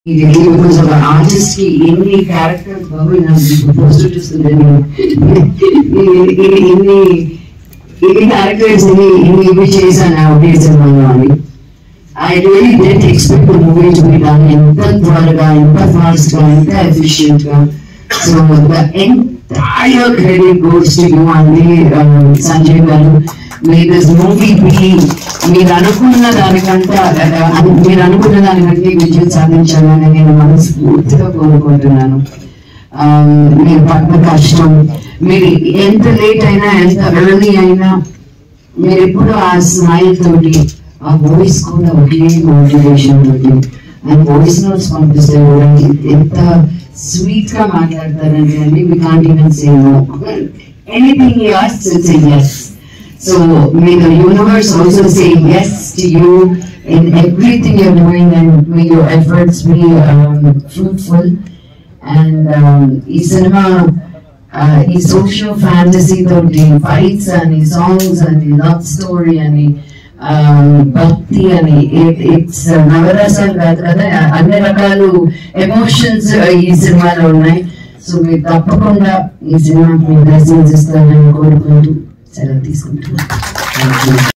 Because of an artist any character poster any characters any images and nowadays I really didn't expect the movie to be done in that fast, that efficient. So the entire credit goes to you and Sanjay Garu. May this movie be మీరు అనుకున్న దానికంటే విజయం సాధించాలని నేను మనస్ఫూర్తిగా కోరుకుంటున్నాను. మీరు పడ్డ కష్టం మీరు ఎంత లేట్ అయినా ఎంత ఎర్లీ అయినా మీరు ఎప్పుడు ఆ స్మైల్ తోటి ఆ వాయిస్ కూడా ఒకే మోటివేషన్ తోటి అండ్ వాయిస్ నోట్స్ పంపిస్తే కూడా ఎంత స్వీట్ గా మాట్లాడతారంటే అండి we can't even say no anything you ask it's a yes. So may the universe also say yes to you in everything you're doing and may your efforts be fruitful. And this cinema, this social fantasy, the fights and the songs and the love story and the bhakti and it's navarasal kada anni rakalu emotions ee cinema lo unnai. So we tappakunda ee cinema ki blessings istarani korukuntu సెలవు తీసుకుంటున్నాను.